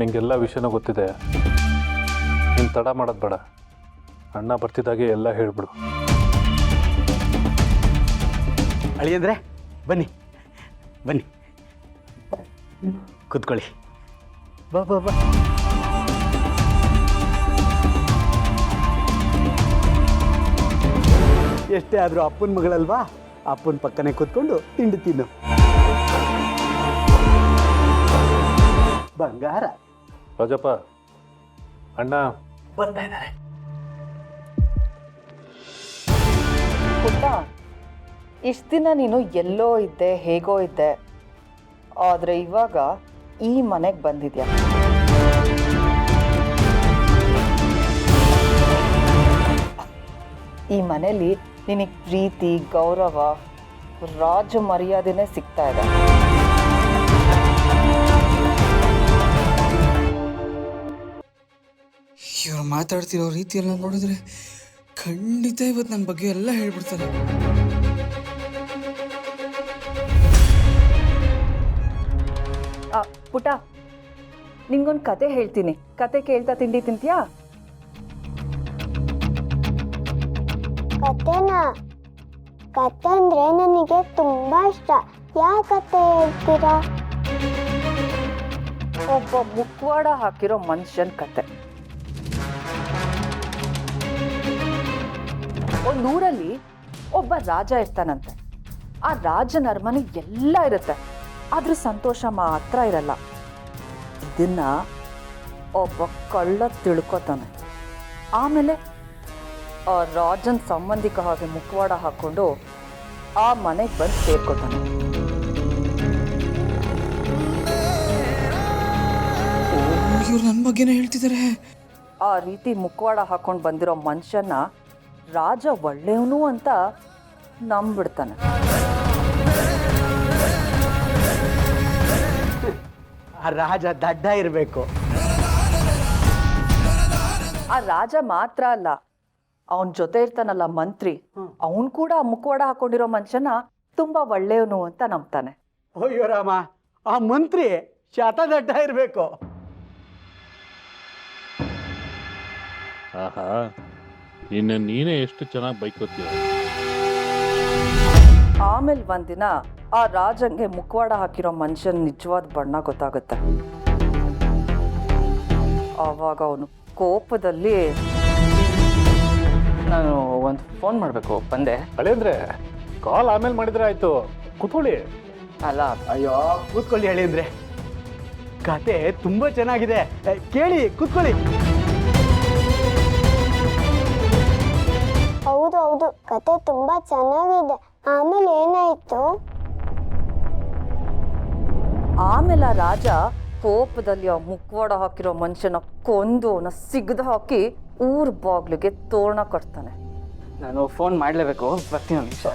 ನಿಂಗೆಲ್ಲ ವಿಷಯನೂ ಗೊತ್ತಿದೆ. ನೀನು ತಡ ಮಾಡೋದು ಬೇಡ. ಅಣ್ಣ ಬರ್ತಿದ್ದಾಗೆ ಎಲ್ಲ ಹೇಳ್ಬಿಡು. ಅಳಿಯಂದ್ರೆ ಬನ್ನಿ ಬನ್ನಿ ಕೂತ್ಕೊಳ್ಳಿ. ಬಾ ಬಾ ಬಾ. ಎಷ್ಟೇ ಆದರೂ ಅಪ್ಪನ ಮಗಳಲ್ವಾ, ಅಪ್ಪನ ಪಕ್ಕನೆ ಕೂತ್ಕೊಂಡು ತಿಂಡಿ ತಿನ್ನು. ಬಂಗಾರ. ರಾಜಪ್ಪ, ಅಣ್ಣ ಬರ್ತಾ ಇದ್ದಾರೆ. ಪುಟ್ಟ, ಇಷ್ಟು ದಿನ ನೀನು ಎಲ್ಲೋ ಇದ್ದೆ, ಹೇಗೋ ಇದ್ದೆ, ಆದರೆ ಇವಾಗ ಈ ಮನೆಗೆ ಬಂದಿದ್ಯಾ. ಈ ಮನೇಲಿ ನಿನಗೆ ಪ್ರೀತಿ, ಗೌರವ, ರಾಜ ಮರ್ಯಾದೆನೇ ಸಿಗ್ತಾ ಇದೆ. ಇವ್ರು ಮಾತಾಡ್ತಿರೋ ರೀತಿಯೆಲ್ಲ ನೋಡಿದ್ರೆ ಖಂಡಿತ ಇವತ್ತು ನನ್ನ ಬಗ್ಗೆ ಎಲ್ಲ ಹೇಳ್ಬಿಡ್ತಾರೆ. ಪುಟ, ನಿಂಗೊಂದು ಕತೆ ಹೇಳ್ತೀನಿ. ಕತೆ ಕೇಳ್ತಾ ತಿಂಡಿ ತಿಂತೀಯಾ? ಕತೆನಾ? ಕತೆ ಅಂದ್ರೆ ನನಗೆ ತುಂಬಾ ಇಷ್ಟ. ಯಾವ ಕತೆ ಹೇಳ್ತೀರಾ? ಒಬ್ಬ ಮುಖವಾಡ ಹಾಕಿರೋ ಮನುಷ್ಯನ ಕತೆ. ಒಂದೂರಲ್ಲಿ ಒಬ್ಬ ರಾಜ ಇರ್ತಾನಂತೆ. ಆ ರಾಜನ ಅರಮನೆ ಎಲ್ಲ ಇರುತ್ತೆ, ಆದ್ರೆ ಸಂತೋಷ ಮಾತ್ರ ಇರಲ್ಲ. ಇದನ್ನ ಒಬ್ಬ ಕಳ್ಳ ತಿಳ್ಕೊತಾನೆ. ಆಮೇಲೆ ಆ ರಾಜನ ಸಂಬಂಧಿಕ ಹಾಗೆ ಮುಖವಾಡ ಹಾಕೊಂಡು ಆ ಮನೆಗೆ ಬಂದು ಸೇರ್ಕೋತಾನೆ. ಇವ್ರು ನನ್ನ ಬಗ್ಗೆನೇ ಹೇಳ್ತಿದ್ದಾರೆ. ಆ ರೀತಿ ಮುಖವಾಡ ಹಾಕೊಂಡು ಬಂದಿರೋ ಮನುಷ್ಯನ ರಾಜ ಒಳ್ಳೆಯವನು ಅಂತ ನಂಬಿಡ್ತಾನೆ. ಆ ರಾಜ ದಡ್ಡ ಇರಬೇಕು. ಆ ರಾಜ ಮಾತ್ರ ಅಲ್ಲ, ಅವನ ಜೊತೆ ಇರ್ತಾನಲ್ಲ ಮಂತ್ರಿ, ಅವನು ಕೂಡ ಆ ಮುಖವಾಡ ಹಾಕೊಂಡಿರೋ ಮನುಷ್ಯನ ತುಂಬಾ ಒಳ್ಳೆಯವನು ಅಂತ ನಂಬ್ತಾನೆ. ಅಯ್ಯೋ ರಾಮ, ಆ ಮಂತ್ರಿ ಶತದಡ್ಡ ಇರಬೇಕು. ಆಹಾ, ಇನ್ನು ನೀನೇ ಎಷ್ಟು ಚೆನ್ನಾಗಿ ಬೈಕೋತೀಯ. ಆಮೇಲೆ ಒಂದಿನ ಆ ರಾಜಂಗೆ ಮುಖವಾಡ ಹಾಕಿರೋ ಮನುಷ್ಯನ ನಿಜವಾದ ಬಣ್ಣ ಗೊತ್ತಾಗುತ್ತೆ. ಆವಾಗ ಅವನು ಕೋಪದಲ್ಲಿ, ನಾನು ಒಂದು ಫೋನ್ ಮಾಡಬೇಕು, ಬಂದೆ. ಅಳಿಯಂದ್ರೆ ಕಾಲ್ ಆಮೇಲೆ ಮಾಡಿದ್ರೆ ಆಯ್ತು, ಕೂತ್ಕೊಳ್ಳಿ. ಅಲ್ಲ, ಅಯ್ಯೋ ಕೂತ್ಕೊಳ್ಳಿ ಅಳಿಯಂದ್ರೆ, ಕತೆ ತುಂಬಾ ಚೆನ್ನಾಗಿದೆ, ಕೇಳಿ ಕೂತ್ಕೊಳ್ಳಿ. ಹೌದು ಹೌದು, ಕತೆ ತುಂಬಾ ಚೆನ್ನಾಗಿದೆ. ಆಮೇಲೆ ಏನಾಯ್ತು? ಆಮೇಲೆ ಆ ರಾಜ ಕೋಪದಲ್ಲಿ ಆ ಮುಖವಾಡ ಹಾಕಿರೋ ಮನುಷ್ಯನ ಕೊಂದು ಅವನ ಸಿಗದು ಹಾಕಿ ಊರ್ ಬಾಗ್ಲಿಗೆ ತೋರಣ ಕಟ್ತಾನೆ. ನಾನು ಫೋನ್ ಮಾಡಲೇಬೇಕು, ಬರ್ತೀನಿ ಒಂದು ನಿಮಿಷ.